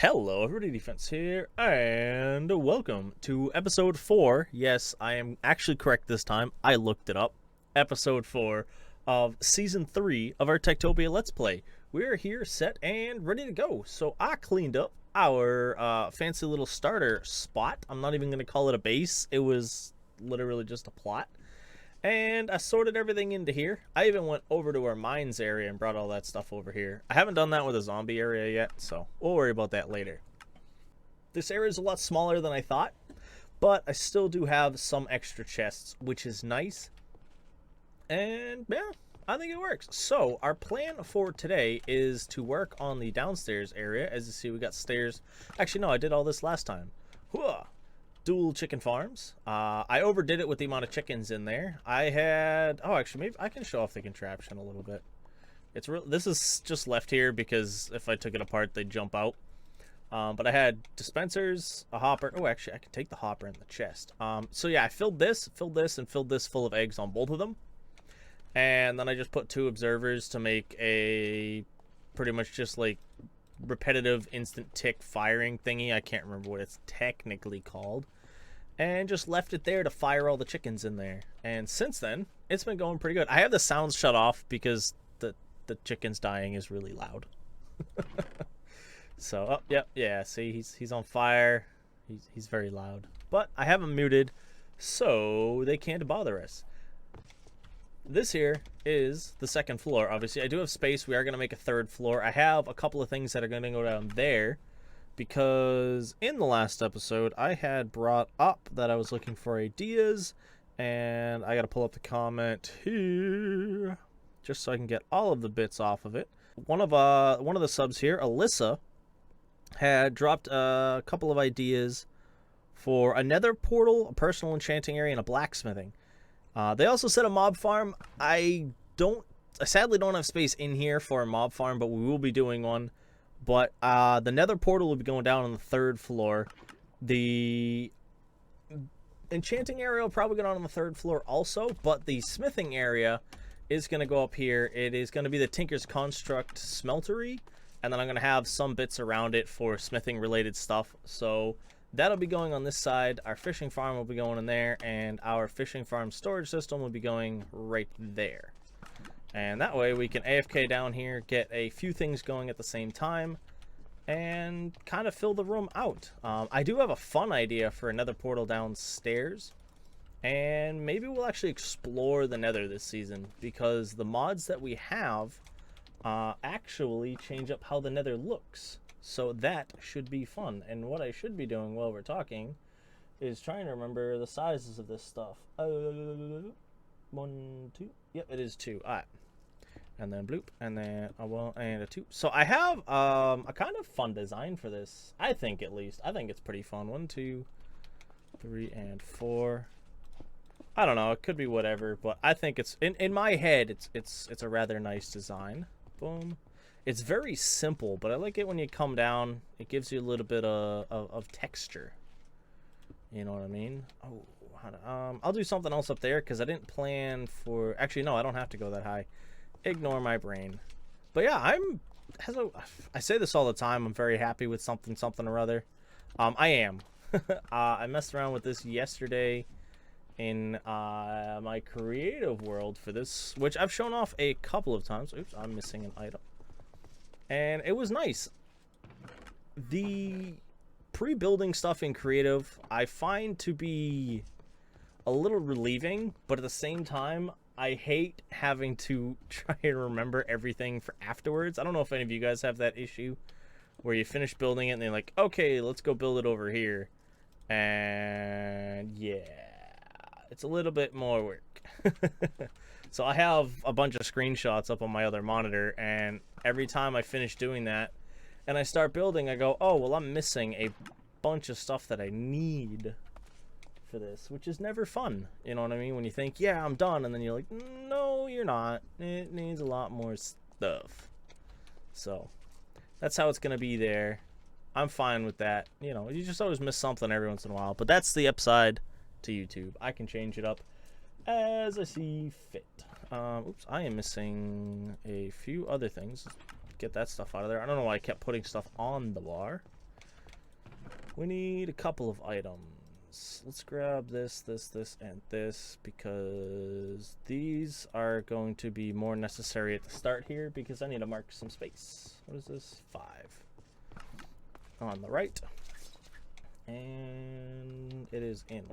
Hello, everybody, Defense here, and welcome to episode 4. Yes, I am actually correct this time. I looked it up. Episode 4 of season 3 of our Tektopia Let's Play. We're here, set, and ready to go. So I cleaned up our fancy little starter spot. I'm not even going to call it a base. It was literally just a plot. And I sorted everything into here. I even went over to our mines area and brought all that stuff over here. I haven't done that with a zombie area yet, so we'll worry about that later. This area is a lot smaller than I thought, but I still do have some extra chests, which is nice. And yeah, I think it works. So our plan for today is to work on the downstairs area. As you see, we got stairs. Actually, no, I did all this last time. Hooah! Dual chicken farms. I overdid it with the amount of chickens in there. I had, oh, actually, maybe I can show off the contraption a little bit. It's real. This is just left here because if I took it apart, they'd jump out. But I had dispensers, a hopper. Oh, actually, I can take the hopper in the chest. So yeah, I filled this, and filled this full of eggs on both of them. And then I just put 2 observers to make a pretty much just like repetitive instant tick firing thingy. I can't remember what it's technically called. And just left it there to fire all the chickens in there. And since then, it's been going pretty good. I have the sounds shut off because the chickens dying is really loud. So, oh, yep, yeah, see, he's on fire. He's very loud. But I have him muted so they can't bother us. This here is the second floor. Obviously, I do have space. We are going to make a 3rd floor. I have a couple of things that are going to go down there because in the last episode, I had brought up that I was looking for ideas, and I got to pull up the comment here just so I can get all of the bits off of it. One of the subs here, Alyssa, had dropped a couple of ideas for a nether portal, a personal enchanting area, and a blacksmithing. They also said a mob farm. I sadly don't have space in here for a mob farm, but we will be doing one. But the nether portal will be going down on the 3rd floor. The enchanting area will probably go down on the 3rd floor also, but the smithing area is going to go up here. It is going to be the Tinker's Construct smeltery, and then I'm going to have some bits around it for smithing related stuff. So that'll be going on this side. Our fishing farm will be going in there, and our fishing farm storage system will be going right there. And that way we can AFK down here, get a few things going at the same time, and kind of fill the room out. I do have a fun idea for another portal downstairs, and maybe we'll actually explore the nether this season, because the mods that we have actually change up how the nether looks. So that should be fun. And what I should be doing while we're talking is trying to remember the sizes of this stuff. 1, 2. Yep, it is 2. All right. And then bloop, and then a 1 and a 2. So I have a kind of fun design for this. I think, at least. I think it's pretty fun. 1, 2, 3, and 4. I don't know. It could be whatever, but I think it's in my head. It's a rather nice design. Boom. It's very simple, but I like it when you come down. It gives you a little bit of texture. You know what I mean? Oh, I'll do something else up there because I didn't plan for. Actually, no, I don't have to go that high. Ignore my brain. But yeah, I say this all the time. I'm very happy with something or other. I am. I messed around with this yesterday in my creative world for this, which I've shown off a couple of times. Oops, I'm missing an item. And it was nice. The pre-building stuff in creative I find to be a little relieving, but at the same time I hate having to try and remember everything for afterwards. I don't know if any of you guys have that issue where you finish building it and they're like, okay, let's go build it over here. And yeah, it's a little bit more work. So I have a bunch of screenshots up on my other monitor, and every time I finish doing that and I start building, I go, oh, well, I'm missing a bunch of stuff that I need for this, which is never fun. You know what I mean? When you think, yeah, I'm done, and then you're like, no, you're not. It needs a lot more stuff. So that's how it's going to be there. I'm fine with that. You know, you just always miss something every once in a while, but that's the upside to YouTube. I can change it up as I see fit. Oops, I am missing a few other things. Get that stuff out of there. I don't know why I kept putting stuff on the bar. We need a couple of items. Let's grab this, and this, because these are going to be more necessary at the start here, because I need to mark some space. What is this? 5. On the right. And it is in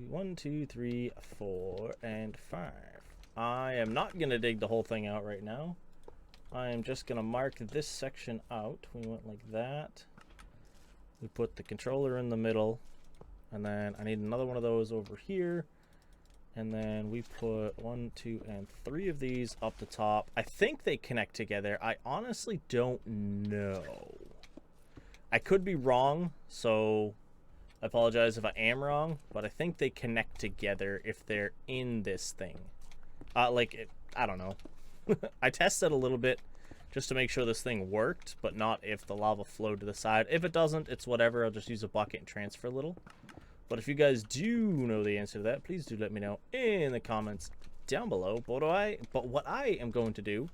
1, 2, 3, 4, and 5. I am not going to dig the whole thing out right now. I am just going to mark this section out. We went like that. We put the controller in the middle. And then I need another one of those over here. And then we put 1, 2, and 3 of these up the top. I think they connect together. I honestly don't know. I could be wrong, so I apologize if I am wrong. But I think they connect together if they're in this thing. I don't know. I tested a little bit just to make sure this thing worked, but not if the lava flowed to the side. If it doesn't, it's whatever. I'll just use a bucket and transfer a little. But if you guys do know the answer to that, please do let me know in the comments down below. But what I am going to do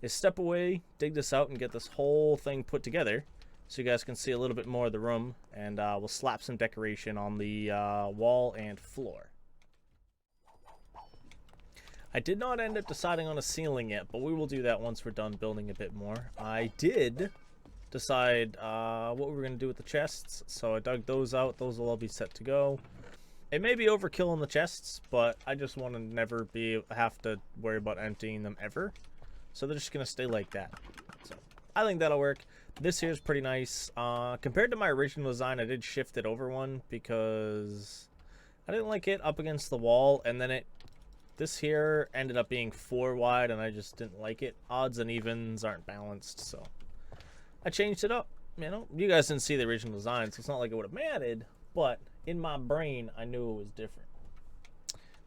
is step away, dig this out, and get this whole thing put together so you guys can see a little bit more of the room. And we'll slap some decoration on the wall and floor. I did not end up deciding on a ceiling yet, but we will do that once we're done building a bit more. I did decide what we were going to do with the chests, so I dug those out. Those will all be set to go. It may be overkill in the chests, but I just want to never have to worry about emptying them ever. So they're just going to stay like that. So I think that'll work. This here is pretty nice. Compared to my original design, I did shift it over one because I didn't like it up against the wall, and then this here ended up being 4 wide, and I just didn't like it. Odds and evens aren't balanced, so I changed it up. You know, you guys didn't see the original design, so it's not like it would have mattered, but in my brain, I knew it was different.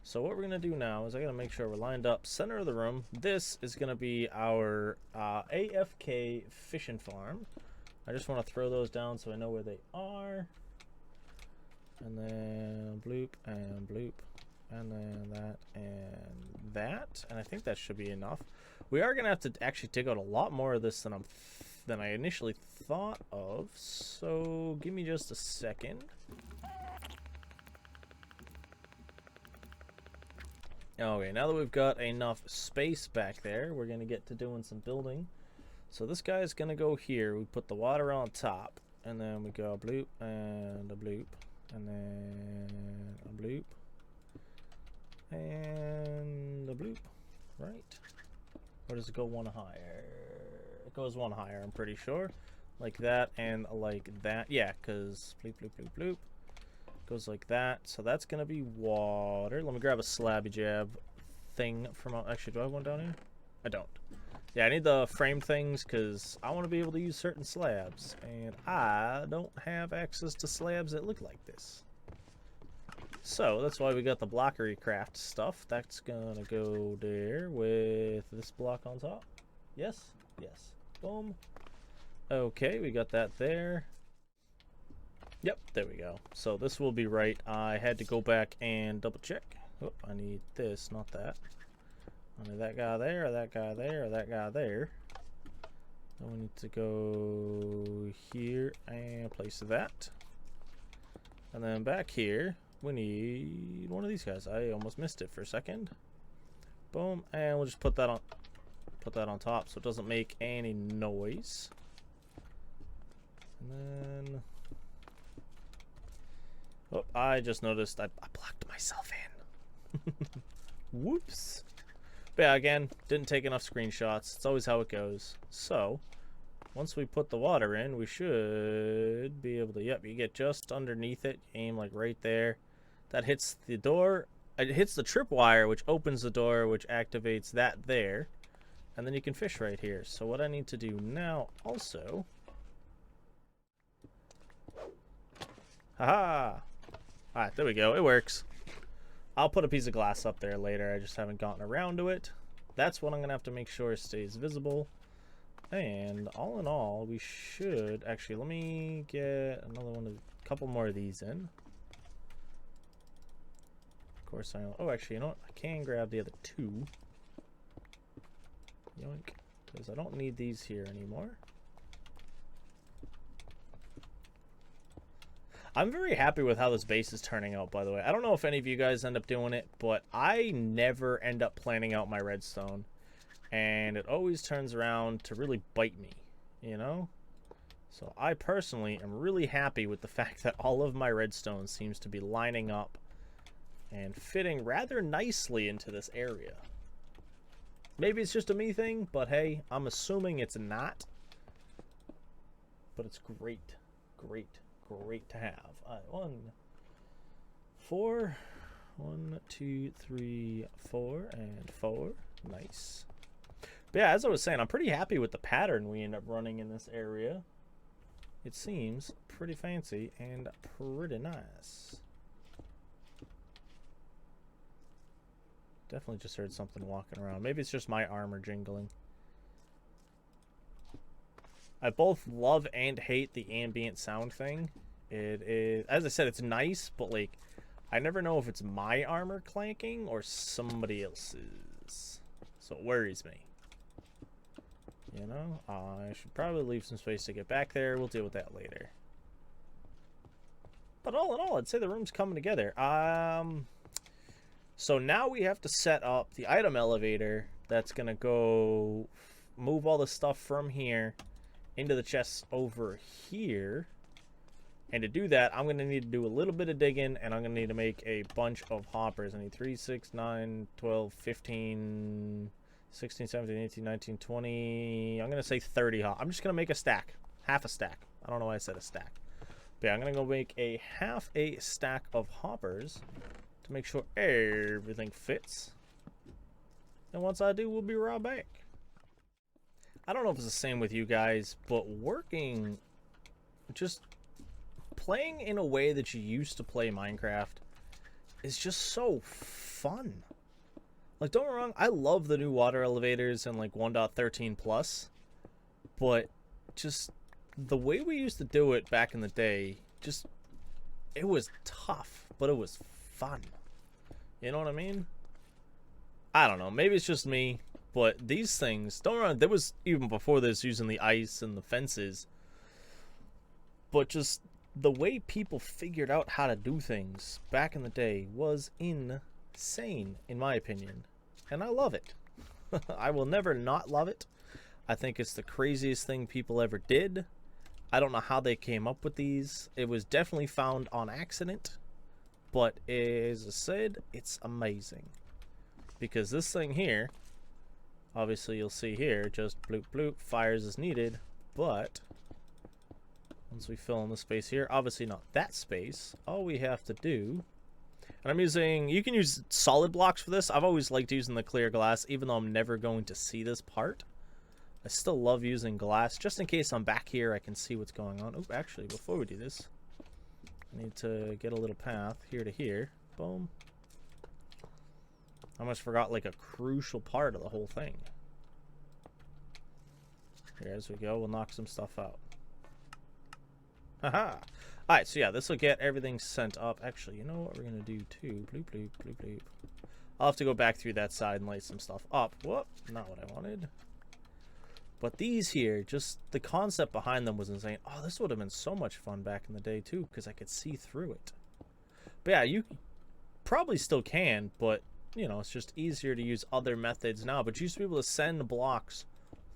So what we're going to do now is I got to make sure we're lined up center of the room. This is going to be our AFK fishing farm. I just want to throw those down so I know where they are. And then bloop and bloop. And then that and that. And I think that should be enough. We are going to have to actually dig out a lot more of this than I initially thought of. So give me just a second. Okay, now that we've got enough space back there, we're going to get to doing some building. So this guy is going to go here. We put the water on top. And then we go a bloop and a bloop. And then a bloop. And a bloop, right? Or does it go one higher? It goes one higher, I'm pretty sure. Like that and like that. Yeah, because bloop, bloop, bloop, bloop. Goes like that. So that's going to be water. Let me grab a slabby jab thing from... Actually, do I have one down here? I don't. Yeah, I need the frame things because I want to be able to use certain slabs. And I don't have access to slabs that look like this. So that's why we got the blockery craft stuff. That's gonna go there with this block on top. Yes, yes. Boom. Okay, we got that there. Yep, there we go. So this will be right. I had to go back and double check. Oh, I need this, not that. I need that guy there, or that guy there, or that guy there. Then we need to go here and place that. And then back here, we need one of these guys. I almost missed it for a second. Boom, and we'll just put that on top so it doesn't make any noise. And then, oh, I just noticed I blocked myself in. Whoops. But yeah, again, didn't take enough screenshots. It's always how it goes. So once we put the water in, we should be able to, yep, you get just underneath it, aim like right there. That hits the door. It hits the tripwire, which opens the door, which activates that there. And then you can fish right here. So what I need to do now also... Haha! Alright, there we go. It works. I'll put a piece of glass up there later. I just haven't gotten around to it. That's what I'm going to have to make sure stays visible. And all in all, we should... Actually, let me get another one, a couple more of these in. Of course, oh, actually, you know what? I can grab the other 2. Yoink. Because I don't need these here anymore. I'm very happy with how this base is turning out, by the way. I don't know if any of you guys end up doing it, but I never end up planning out my redstone. And it always turns around to really bite me, you know? So I personally am really happy with the fact that all of my redstone seems to be lining up and fitting rather nicely into this area. Maybe it's just a me thing, but hey, I'm assuming it's not. But it's great, great, great to have. All right, 1, 2, 3, 4, and 4. Nice. But yeah, as I was saying, I'm pretty happy with the pattern we end up running in this area. It seems pretty fancy and pretty nice. Definitely just heard something walking around. Maybe it's just my armor jingling. I both love and hate the ambient sound thing. It is, as I said, it's nice, but like, I never know if it's my armor clanking or somebody else's. So it worries me. You know, I should probably leave some space to get back there. We'll deal with that later. But all in all, I'd say the room's coming together. So now we have to set up the item elevator that's gonna go move all the stuff from here into the chests over here. And to do that, I'm going to need to do a little bit of digging, and I'm going to need to make a bunch of hoppers. I need 3, 6, 9, 12, 15, 16, 17, 18, 19, 20. I'm going to say 30 hoppers. I'm just going to make a stack. Half a stack. I don't know why I said a stack. But yeah, I'm going to go make a half a stack of hoppers to make sure everything fits. And once I do, we'll be right back. I don't know if it's the same with you guys, but working, just playing in a way that you used to play Minecraft is just so fun. Like, don't get me wrong, I love the new water elevators and like 1.13 plus, but just the way we used to do it back in the day, just, it was tough, but it was fun. You know what I mean? I don't know, maybe it's just me. But these things, don't run. There was, even before this, using the ice and the fences. But just the way people figured out how to do things back in the day was insane, in my opinion. And I love it. I will never not love it. I think it's the craziest thing people ever did. I don't know how they came up with these. It was definitely found on accident. But as I said, it's amazing. Because this thing here, obviously, you'll see here, just bloop bloop, fires as needed, but once we fill in the space here, obviously not that space, all we have to do, and I'm using, you can use solid blocks for this. I've always liked using the clear glass, even though I'm never going to see this part. I still love using glass, just in case I'm back here, I can see what's going on. Oh, actually, before we do this, I need to get a little path here to here. Boom. I almost forgot like a crucial part of the whole thing. Here, as we go, we'll knock some stuff out. Haha! Alright, so yeah, this will get everything sent up. Actually, you know what we're going to do too? Bloop, bloop, bloop, bloop. I'll have to go back through that side and light some stuff up. Whoop! Not what I wanted. But these here, just the concept behind them was insane. Oh, this would have been so much fun back in the day too, because I could see through it. But yeah, you probably still can, but you know, it's just easier to use other methods now. But you used to be able to send blocks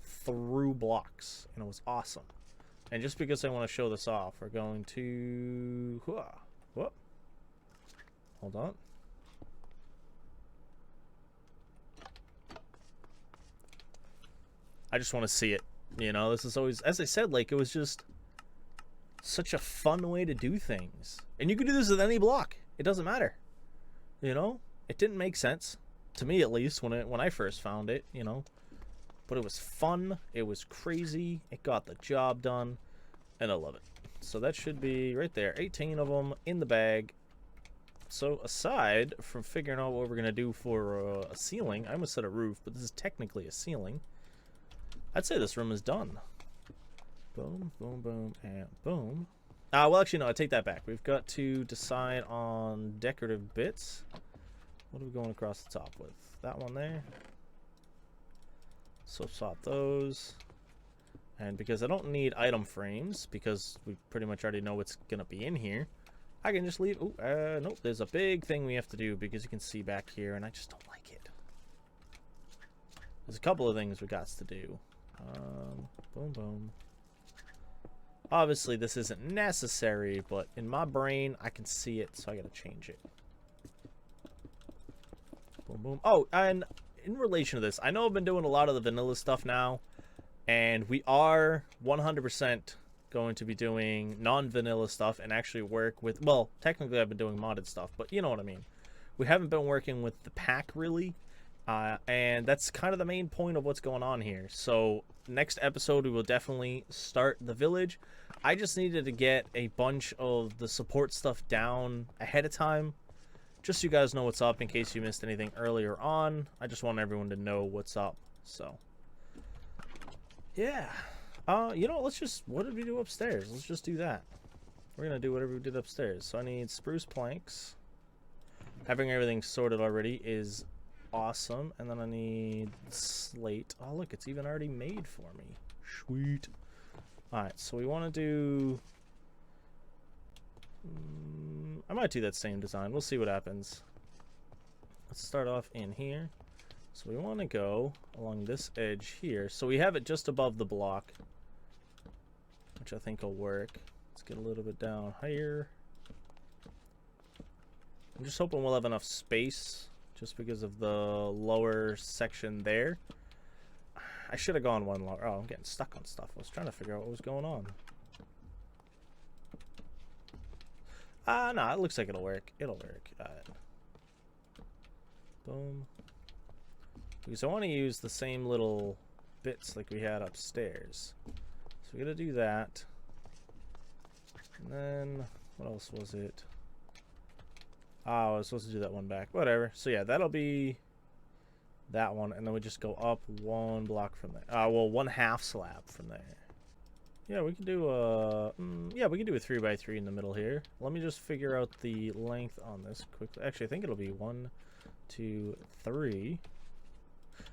through blocks, and it was awesome. And just because I want to show this off, we're going to... Whoop. Hold on. I just want to see it. You know, this is always, as I said, like, it was just such a fun way to do things. And you could do this with any block. It doesn't matter. You know? It didn't make sense, to me at least, when I first found it, you know. But it was fun, it was crazy, it got the job done, and I love it. So that should be right there, 18 of them in the bag. So aside from figuring out what we're going to do for a ceiling, I almost said a roof, but this is technically a ceiling. I'd say this room is done. Boom, boom, boom, and boom. Well, actually, no, I take that back. We've got to decide on decorative bits. What are we going across the top with? That one there. So swap those. And because I don't need item frames, because we pretty much already know what's going to be in here, I can just leave. Ooh, nope, there's a big thing we have to do because you can see back here, and I just don't like it. There's a couple of things we got to do. Boom, boom. Obviously, this isn't necessary, but in my brain, I can see it, so I gotta change it. Boom, boom. Oh, and in relation to this, I know I've been doing a lot of the vanilla stuff now, and we are 100% going to be doing non-vanilla stuff and actually work with, well, technically I've been doing modded stuff, but you know what I mean. We haven't been working with the pack, really, and that's kind of the main point of what's going on here. So next episode, we will definitely start the village. I just needed to get a bunch of the support stuff down ahead of time, just so you guys know what's up in case you missed anything earlier on. I just want everyone to know what's up. So, yeah. You know, let's just, what did we do upstairs? Let's just do that. We're going to do whatever we did upstairs. So I need spruce planks. Having everything sorted already is awesome. And then I need slate. Oh, look, it's even already made for me. Sweet. Alright, so we want to do... I might do that same design. We'll see what happens. Let's start off in here. So we want to go along this edge here. So we have it just above the block, which I think will work. Let's get a little bit down here. I'm just hoping we'll have enough space just because of the lower section there. I should have gone one lower. Oh, I'm getting stuck on stuff. I was trying to figure out what was going on. No, it looks like it'll work. It'll work. Boom. Because I want to use the same little bits like we had upstairs. So we gotta do that. And then, what else was it? Oh, I was supposed to do that one back. Whatever. So yeah, that'll be that one. And then we just go up one block from there. Well, one half slab from there. Yeah, we can do a... yeah, we can do a 3x3 in the middle here. Let me just figure out the length on this quickly. Actually, I think it'll be 1, 2, 3.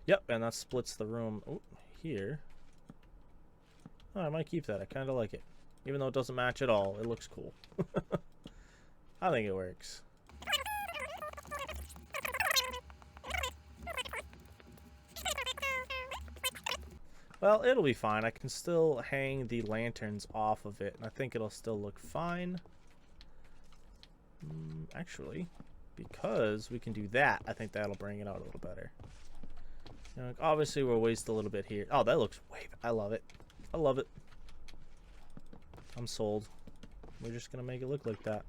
Yep, and that splits the room here. Oh, I might keep that. I kind of like it. Even though it doesn't match at all, it looks cool. I think it works. Well, it'll be fine. I can still hang the lanterns off of it, and I think it'll still look fine. Actually, because we can do that, I think that'll bring it out a little better. You know, obviously, we'll waste a little bit here. Oh, that looks way... I love it. I love it. I'm sold. We're just going to make it look like that.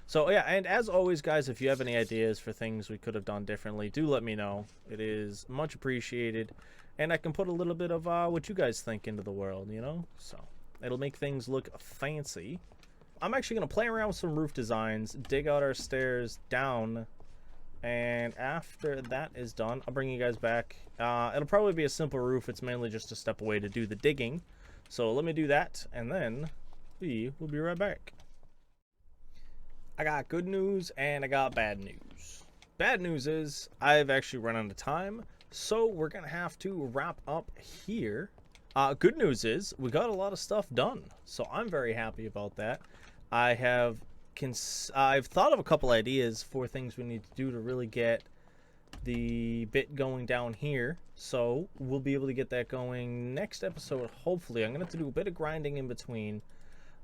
So, yeah, and as always, guys, if you have any ideas for things we could have done differently, do let me know. It is much appreciated. And I can put a little bit of what you guys think into the world, you know? So, it'll make things look fancy. I'm actually going to play around with some roof designs, dig out our stairs down, and after that is done, I'll bring you guys back. It'll probably be a simple roof. It's mainly just a step away to do the digging. So, let me do that, and then we will be right back. I got good news, and I got bad news. Bad news is I've actually run out of time. So we're going to have to wrap up here. Good news is we got a lot of stuff done. So I'm very happy about that. I've thought of a couple ideas for things we need to do to really get the bit going down here. So we'll be able to get that going next episode, hopefully. I'm going to have to do a bit of grinding in between.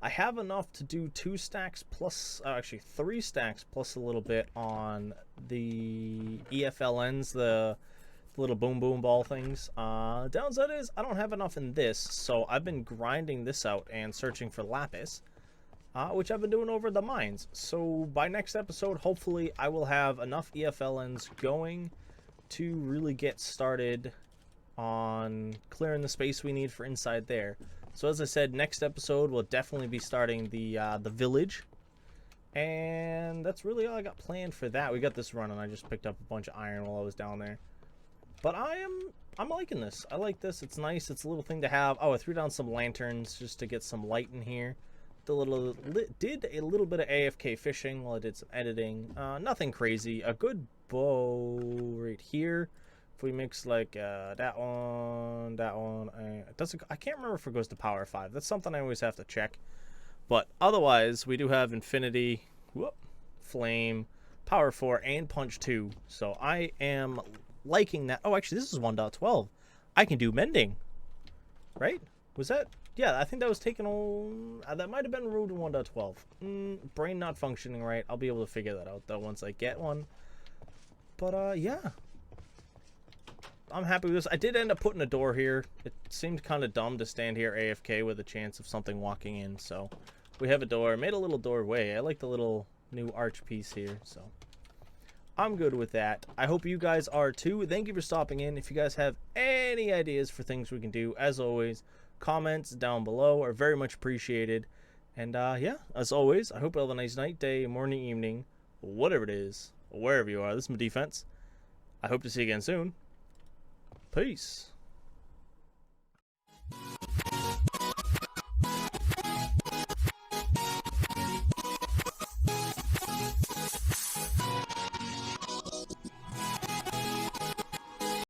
I have enough to do 2 stacks plus, actually 3 stacks plus a little bit on the EFLNs, the little boom boom ball things. Downside is I don't have enough in this, so I've been grinding this out and searching for lapis, which I've been doing over the mines. So by next episode, hopefully I will have enough EFLNs going to really get started on clearing the space we need for inside there. So as I said, next episode we'll definitely be starting the village, and that's really all I got planned for that. We got this running. I just picked up a bunch of iron while I was down there. But I'm liking this. I like this. It's nice. It's a little thing to have. Oh, I threw down some lanterns just to get some light in here. Did a little bit of AFK fishing while I did some editing. Nothing crazy. A good bow right here. If we mix like that one, it doesn't. I can't remember if it goes to power 5. That's something I always have to check. But otherwise, we do have Infinity, Flame, Power 4, and Punch 2. So I am liking that. Oh, actually, this is 1.12. I can do Mending, right? Was that? Yeah, I think that was taken on... that might have been removed in 1.12. Brain not functioning right. I'll be able to figure that out, though, once I get one. But, yeah. I'm happy with this. I did end up putting a door here. It seemed kind of dumb to stand here AFK with a chance of something walking in, so we have a door. I made a little doorway. I like the little new arch piece here, so I'm good with that. I hope you guys are too. Thank you for stopping in. If you guys have any ideas for things we can do, as always, comments down below are very much appreciated. And yeah, as always, I hope you have a nice night, day, morning, evening, whatever it is, wherever you are. This is my defense. I hope to see you again soon. Peace.